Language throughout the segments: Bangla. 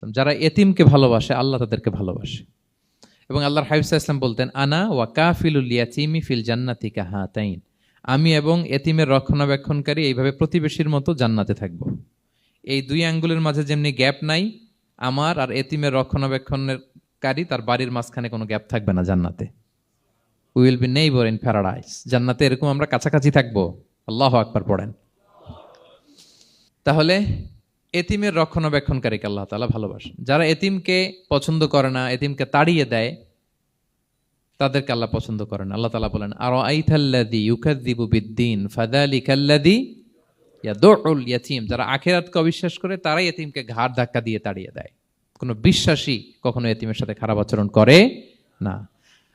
যারা এতিমকে ভালোবাসে আল্লাহ তাদেরকে ভালোবাসে। এবং আল্লাহর হাবিব সাল্লাল্লাহু আলাইহি ওয়াসাল্লাম বলতেন, আনা ওয়া কাফিলুল ইয়াতীমি ফিল জান্নাতি কাহাতাইন, আমি এবং এতিমের রক্ষণাবেক্ষণকারী এইভাবে প্রতিবেশীর মতো জান্নাতে থাকব। এই দুই আঙ্গুলের মাঝে যেমনি গ্যাপ নাই, আমার আর এতিমের রক্ষণাবেক্ষণকারী তার বাড়ির মাঝখানে কোনো গ্যাপ থাকবে না জান্নাতে। We will be neighbour in paradise. জান্নাতে এরকম আমরা কাছাকাছি থাকবো। আল্লাহু আকবার পড়েন। তাহলে এতিমের রক্ষণাবেক্ষণকারীকে আল্লাহ তাআলা ভালোবাসেন। যারা এতিমকে পছন্দ করে না, এতিমকে তাড়িয়ে দেয়, তাদেরকে আল্লাহ পছন্দ করেন। আল্লাহ তাআলা বলেন, আরাআইতাল্লাযী ইউকাযযিবু বিদ্দীন ফাযালিকাল্লাযী ইয়াদুউল ইয়াতীম। যারা আখিরাতকে অবিশ্বাস করে তারাই এতিমকে ঘাড় ধাক্কা দিয়ে তাড়িয়ে দেয়। কোনো বিশ্বাসী কখনো এতিমের সাথে খারাপ আচরণ করে না।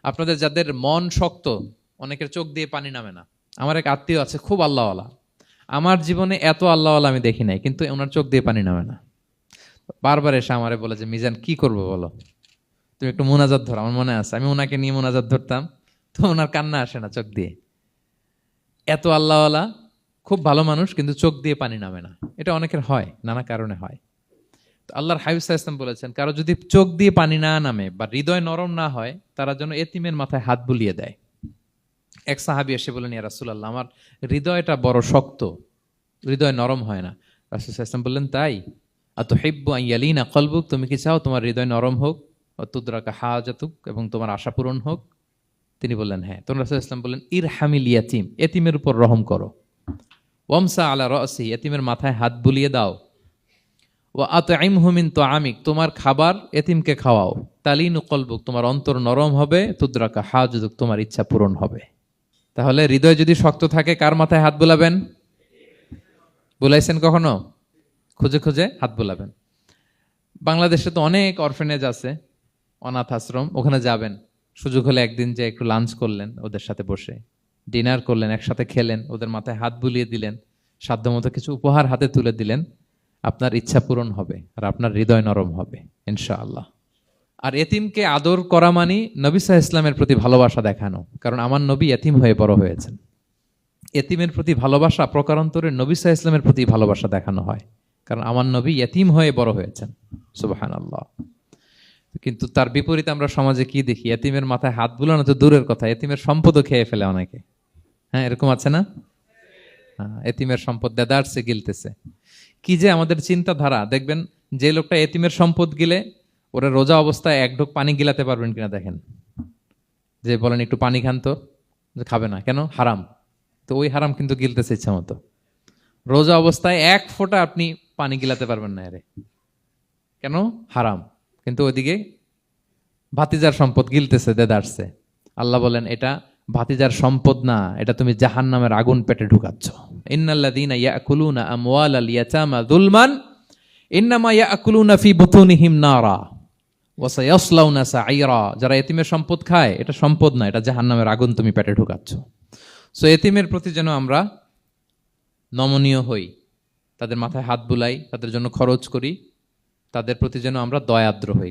আপনাদের যাদের মন শক্ত, অনেকের চোখ দিয়ে পানি নামে না। আমার এক আত্মীয় আছে, খুব আল্লাহওয়ালা। আমার জীবনে এত আল্লাহওয়ালা আমি দেখি নাই, কিন্তু ওনার চোখ দিয়ে পানি নামে না। বারবার এসে আমারে বলে যে, মিজান কি করবো বলো, তুমি একটু মোনাজাত ধরো। আমার মনে আছে আমি ওনাকে নিয়ে মোনাজাত ধরতাম, তো ওনার কান্না আসে না চোখ দিয়ে। এত আল্লাহওয়ালা, খুব ভালো মানুষ, কিন্তু চোখ দিয়ে পানি নামে না। এটা অনেকের হয়, নানা কারণে হয়। তো আল্লাহর হাবিব সাল্লাল্লাহু আলাইহি ওয়াসাল্লাম বলেছেন, কারো যদি চোখ দিয়ে পানি না নামে বা হৃদয় নরম না হয়, তারা যেন এতিমের মাথায় হাত বুলিয়ে দেয়। এক সাহাবী এসে বলেন, ইয়া রাসূলুল্লাহ, আমার হৃদয়টা বড় শক্ত, হৃদয় নরম হয় না। রাসূল সাল্লাল্লাহু আলাইহি ওয়াসাল্লাম বললেন, তাই? আতুহিব্বু আন ইয়ালিনা কলবুক, তুমি কি চাও তোমার হৃদয় নরম হোক, ওয়া তুদরাকা হাজাতুক, এবং তোমার আশা পূরণ হোক? তিনি বললেন, হ্যাঁ। তখন রাসূল সাল্লাল্লাহু আলাইহি ওয়াসাল্লাম বললেন, ইরহামিল ইয়াতীম, এতিমের উপর রহম করো। ওয়ামসা আলা রাসি, এতিমের মাথায় হাত বুলিয়ে দাও। ওয়া আতইমহু মিন তুআমিক, তোমার খাবার এতিমকে খাওয়াও। তালিনু কলবুক, তোমার অন্তর নরম হবে। তুদরাকা হাজাতুক, তোমার ইচ্ছা পূরণ হবে। তাহলে হৃদয় যদি শক্ত থাকে, কার মাথায় হাত বুলাবেন? বুলাইছেন কখনো? খুঁজে খুঁজে হাত বুলাবেন। বাংলাদেশে তো অনেক অরফেনেজ আছে, অনাথ আশ্রম, ওখানে যাবেন। সুযোগ হলে একদিন যে একটু লাঞ্চ করলেন ওদের সাথে বসে, ডিনার করলেন, একসাথে খেলেন, ওদের মাথায় হাত বুলিয়ে দিলেন, সাধ্যমতো কিছু উপহার হাতে তুলে দিলেন, আপনার ইচ্ছা পূরণ হবে আর আপনার হৃদয় নরম হবে ইনশাআল্লাহ। আর এতিমকে আদর করা মানে নবী সাল্লাল্লাহু আলাইহি ওয়াসাল্লামের প্রতি ভালোবাসা দেখানো। কারণ আমার নবী এতিম হয়ে বড় হয়েছেন। এতিমের প্রতি ভালোবাসা প্রকারান্তরে নবী সাল্লাল্লাহু আলাইহি ওয়াসাল্লামের প্রতি ভালোবাসা দেখানো হয়, কারণ আমার নবী এতিম হয়ে বড় হয়েছেন। সুবহানাল্লাহ। কিন্তু তার বিপরীতে আমরা সমাজে কি দেখি? এতিমের মাথায় হাত বুলানো তো দূরের কথা, এতিমের সম্পদও খেয়ে ফেলে অনেকে। হ্যাঁ, এরকম আছে না? এতিমের সম্পদ দেদারসে গিলতেছে। কি যে আমাদের চিন্তাধারা! দেখবেন যে লোকটা এতিমের সম্পদ গিলে, ওরা রোজা অবস্থায় এক ঢোক পানি গিলাতে পারবেন কিনা দেখেন। যে বলেন একটু পানি খান তো, যে খাবে না কেন? হারাম। তো ওই হারাম কিন্তু গিলতেছে ইচ্ছা মতো। রোজা অবস্থায় এক ফোঁটা আপনি পানি গিলাতে পারবেন না এরে, কেন? হারাম। কিন্তু ওইদিকে ভাতিজার সম্পদ গিলতেছে দেদারসে। আল্লাহ বলেন, এটা ভাতিজার সম্পদ না, এটা তুমি জাহান্নামের আগুন পেটে ঢুকাচ্ছ। ইন্নাল্লাযীনা ইয়াকুলুনা আমওয়ালাল ইয়াতামা যুলমান ইন্নামা ইয়াকুলুনা ফি বুতুনিহিম নারা ওয়া সায়াসলাউনা সাঈরা। যারা এতিমের সম্পদ খায়, এটা সম্পদ না, এটা জাহান্নামের আগুন তুমি পেটে ঢুকাচ্ছ। সো এতিমের প্রতি যেন আমরা নমনীয় হই, তাদের মাথায় হাত বুলাই, তাদের জন্য খরচ করি, তাদের প্রতি যেন আমরা দয়াদ্র হই।